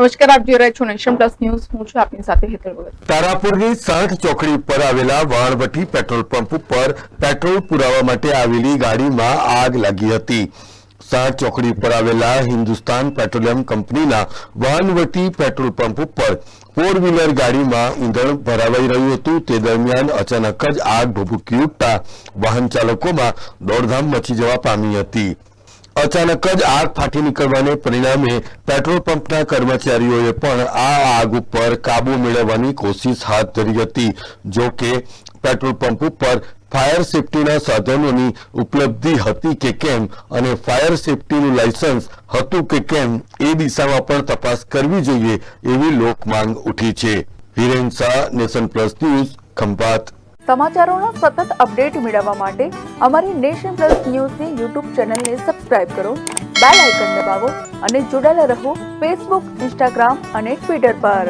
નમસ્કાર, આપ જોઈ રહ્યા છો નેશન પ્લસ ન્યૂઝ. હું છું આપની સાથે હેતલ ભગત. તારાપુરની 60 ચોકડી ઉપર આવેલા વાણવટી પેટ્રોલ પંપ ઉપર પેટ્રોલ પુરાવા માટે આવેલી ગાડીમાં આગ લાગી હતી. 60 ચોકડી ઉપર આવેલા હિન્દુસ્તાન પેટ્રોલિયમ કંપનીના વાણવટી પેટ્રોલ પંપ ઉપર 4 વ્હીલર ગાડીમાં ઈંધણ ભરાવાઈ રહ્યું હતું. તે દરમિયાન અચાનક જ આગ ભભૂકી ઉઠતા વાહન ચાલકોમાં દોડધામ મચી જવા પામી હતી. અચાનક જ આગ ફાટી નીકળવાને પરિણામે પેટ્રોલ પંપના કર્મચારીઓએ પણ આ આગ ઉપર કાબુ મેળવવાની કોશિશ હાથ ધરી હતી. જો કે પેટ્રોલ પંપ ઉપર ફાયર સેફટીના સાધનોની ઉપલબ્ધિ હતી કે કેમ અને ફાયર સેફટીનું લાયસન્સ હતું કે કેમ એ દિશામાં પણ તપાસ કરવી જોઈએ એવી લોકમાંગ ઉઠી છે. Hiren Shah, Nation Plus News, Khambhat. સમાચારોના સતત અપડેટ મેળવવા માટે અમારી નેશન પ્લસ ન્યૂઝની યુટ્યુબ ચેનલને સબસ્ક્રાઇબ કરો, બેલ આઇકન દબાવો અને જોડાયેલા રહો ફેસબુક, ઇન્સ્ટાગ્રામ અને ટ્વિટર પર.